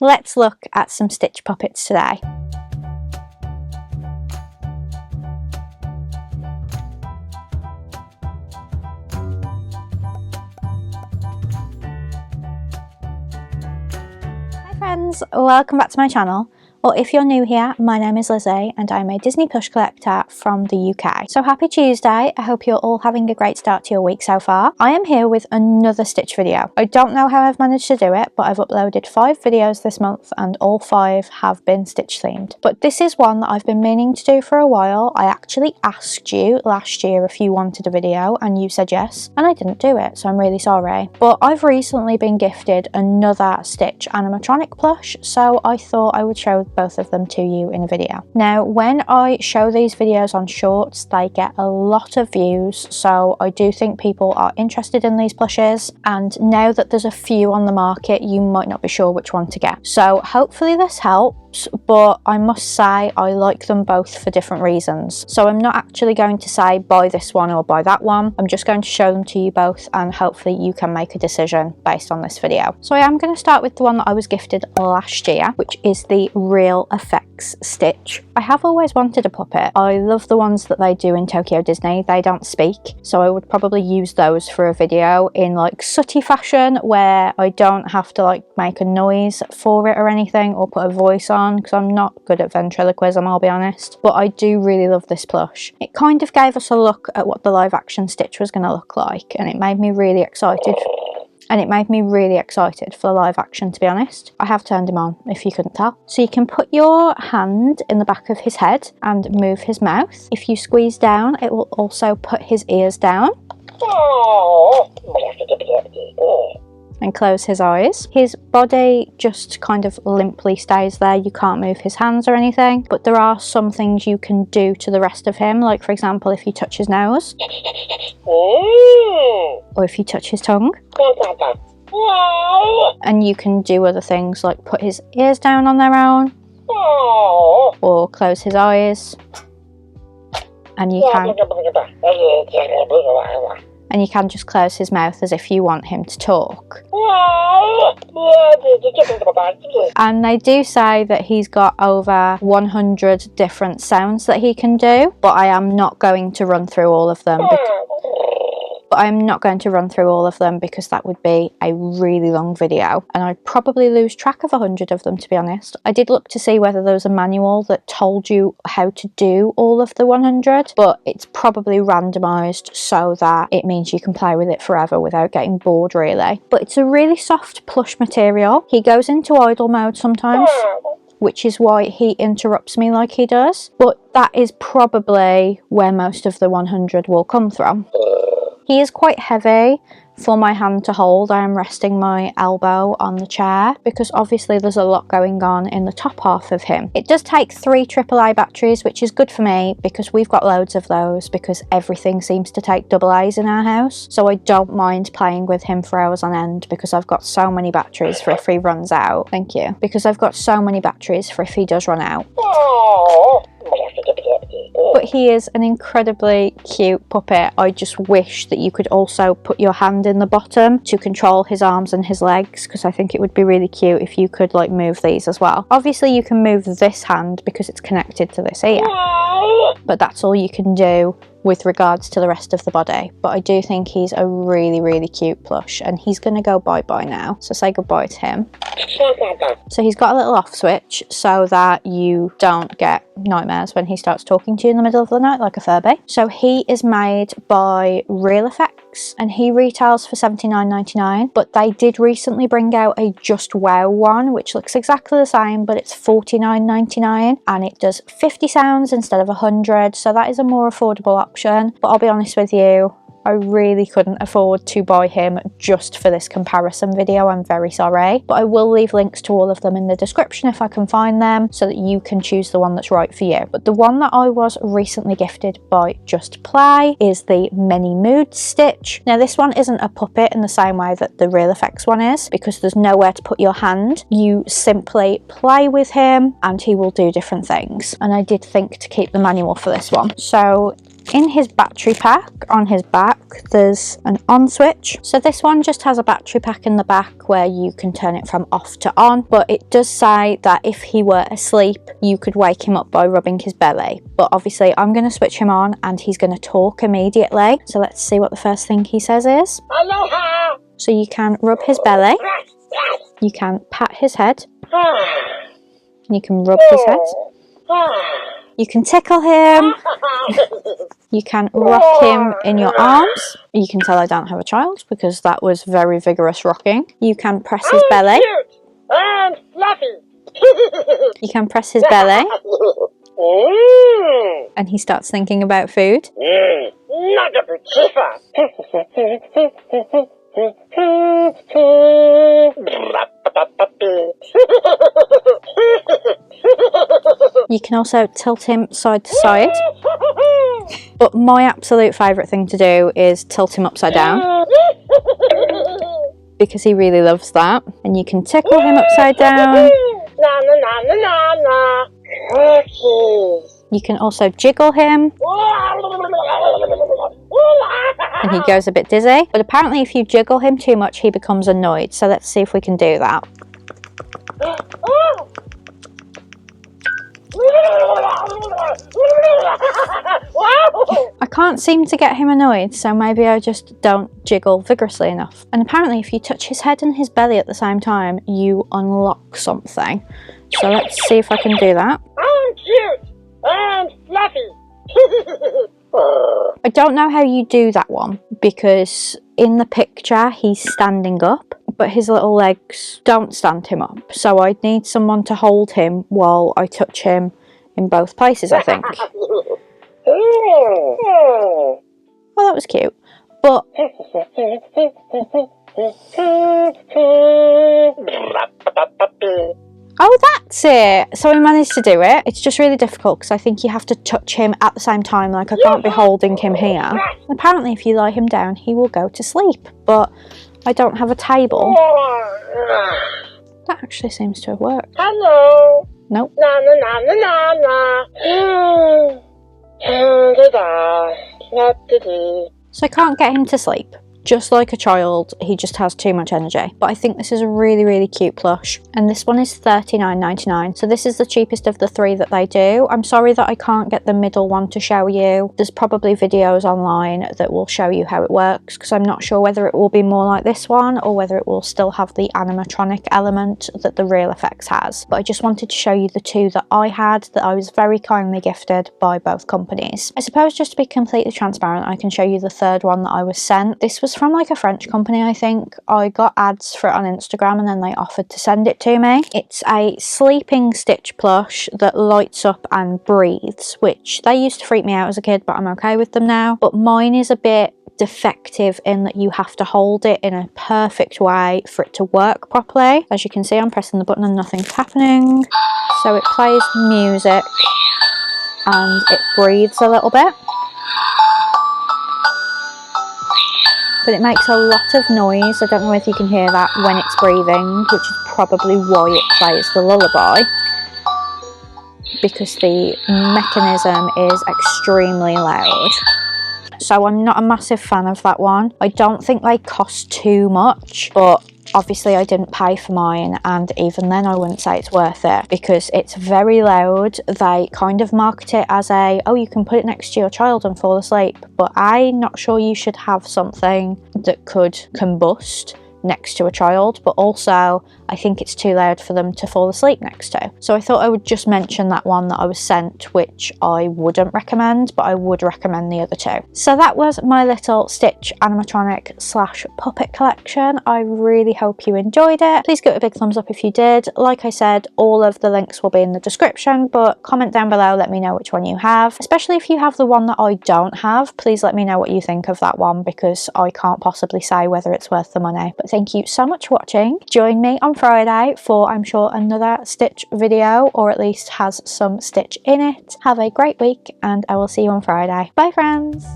let's look at some Stitch puppets today. Hi friends, welcome back to my channel. Or if you're new here, my name is Lize and I'm a Disney plush collector from the UK. So happy Tuesday, I hope you're all having a great start to your week so far. I am here with another Stitch video. I don't know how I've managed to do it, but I've uploaded 5 videos this month and all 5 have been Stitch themed. But this is one that I've been meaning to do for a while. I actually asked you last year if you wanted a video and you said yes, and I didn't do it, so I'm really sorry. But I've recently been gifted another Stitch animatronic plush, so I thought I would show both of them to you in a video. Now, when I show these videos on shorts, they get a lot of views, so I do think people are interested in these plushes, and now that there's a few on the market, you might not be sure which one to get. So hopefully this helps, but I must say I like them both for different reasons. So I'm not actually going to say buy this one or buy that one. I'm just going to show them to you both and hopefully you can make a decision based on this video. So I am going to start with the one that I was gifted last year, which is the Real Effects Stitch. I have always wanted a puppet. I love the ones that they do in Tokyo Disney. They don't speak, so I would probably use those for a video in like sooty fashion where I don't have to like make a noise for it or anything or put a voice on, because I'm not good at ventriloquism, I'll be honest. But I do really love this plush. It kind of gave us a look at what the live action Stitch was going to look like, and it made me really excited. For the live action, to be honest. I have turned him on, if you couldn't tell. So you can put your hand in the back of his head and move his mouth. If you squeeze down, it will also put his ears down. And close his eyes. His body just kind of limply stays there. You can't move his hands or anything, but there are some things you can do to the rest of him, like for example if you touch his nose or if you touch his tongue. And you can do other things like put his ears down on their own or close his eyes, and you can just close his mouth as if you want him to talk. And they do say that he's got over 100 different sounds that he can do, but I am not going to run through all of them. Because that would be a really long video and I'd probably lose track of 100 of them, to be honest. I did look to see whether there was a manual that told you how to do all of the 100, but it's probably randomised so that it means you can play with it forever without getting bored, really. But it's a really soft plush material. He goes into idle mode sometimes, which is why he interrupts me like he does, but that is probably where most of the 100 will come from. He is quite heavy for my hand to hold. I am resting my elbow on the chair because obviously there's a lot going on in the top half of him. It does take 3 AAA batteries, which is good for me because we've got loads of those because everything seems to take AA's in our house. So I don't mind playing with him for hours on end because I've got so many batteries for if he runs out. Thank you. Because I've got so many batteries for if he does run out. But he is an incredibly cute puppet. I just wish that you could also put your hand in the bottom to control his arms and his legs, because I think it would be really cute if you could like move these as well. Obviously you can move this hand because it's connected to this ear, but that's all you can do with regards to the rest of the body. But I do think he's a really cute plush, and he's gonna go bye-bye now, so say goodbye to him. So he's got a little off switch so that you don't get nightmares when he starts talking to you in the middle of the night like a Furby. So he is made by Real Effects and he retails for $79.99, but they did recently bring out a Just Wow one which looks exactly the same, but it's $49.99 and it does 50 sounds instead of 100, so that is a more affordable option. But I'll be honest with you, I really couldn't afford to buy him just for this comparison video. I'm very sorry, but I will leave links to all of them in the description if I can find them so that you can choose the one that's right for you. But the one that I was recently gifted by Just Play is the Many Moods Stitch. Now this one isn't a puppet in the same way that the Real Effects one is, because there's nowhere to put your hand. You simply play with him and he will do different things. And I did think to keep the manual for this one. So In his battery pack on his back, there's an on switch. So this one just has a battery pack in the back where you can turn it from off to on, but it does say that if he were asleep, you could wake him up by rubbing his belly. But obviously I'm going to switch him on and he's going to talk immediately. So let's see what the first thing he says is. Aloha! So you can rub his belly, you can pat his head, you can rub his head, you can tickle him, you can rock him in your arms. You can tell I don't have a child because that was very vigorous rocking. You can press his belly. Cute and fluffy. You can press his belly. And he starts thinking about food. Not a You can also tilt him side to side. But my absolute favourite thing to do is tilt him upside down. Because he really loves that. And you can tickle him upside down. You can also jiggle him. And he goes a bit dizzy. But apparently if you jiggle him too much, he becomes annoyed. So let's see if we can do that. I can't seem to get him annoyed, so maybe I just don't jiggle vigorously enough. And apparently if you touch his head and his belly at the same time, you unlock something. So let's see if I can do that. I'm cute and fluffy. I don't know how you do that one, because in the picture he's standing up, but his little legs don't stand him up. So I'd need someone to hold him while I touch him in both places, I think. Well, that was cute. But oh, that's it! So we managed to do it. It's just really difficult because I think you have to touch him at the same time. Like, I can't be holding him here. Apparently if you lie him down, he will go to sleep. But I don't have a table. That actually seems to have worked. Hello. Nope. Na na na na na na. So I can't get him to sleep. Just like a child, he just has too much energy. But I think this is a really, really cute plush. And this one is $39.99. So this is the cheapest of the three that they do. I'm sorry that I can't get the middle one to show you. There's probably videos online that will show you how it works, because I'm not sure whether it will be more like this one or whether it will still have the animatronic element that the real effects has. But I just wanted to show you the two that I had, that I was very kindly gifted by both companies. I suppose just to be completely transparent, I can show you the third one that I was sent. This was from like a French company, I think. I got ads for it on Instagram and then they offered to send it to me. It's a sleeping Stitch plush that lights up and breathes, which they used to freak me out as a kid, but I'm okay with them now. But mine is a bit defective in that you have to hold it in a perfect way for it to work properly. As you can see, I'm pressing the button and nothing's happening. So it plays music and it breathes a little bit. But it makes a lot of noise. I don't know if you can hear that when it's breathing, which is probably why it plays the lullaby, because the mechanism is extremely loud. So I'm not a massive fan of that one. I don't think they cost too much, but obviously I didn't pay for mine, and even then I wouldn't say it's worth it because it's very loud. They kind of market it as a, oh, you can put it next to your child and fall asleep, but I'm not sure you should have something that could combust next to a child, but also I think it's too loud for them to fall asleep next to. So I thought I would just mention that one that I was sent, which I wouldn't recommend, but I would recommend the other two. So that was my little Stitch animatronic slash puppet collection. I really hope you enjoyed it. Please give it a big thumbs up if you did. Like I said, all of the links will be in the description, but comment down below, let me know which one you have. Especially if you have the one that I don't have, please let me know what you think of that one, because I can't possibly say whether it's worth the money. But thank you so much for watching. Join me on Friday for, I'm sure, another Stitch video, or at least has some Stitch in it. Have a great week and I will see you on Friday. Bye friends!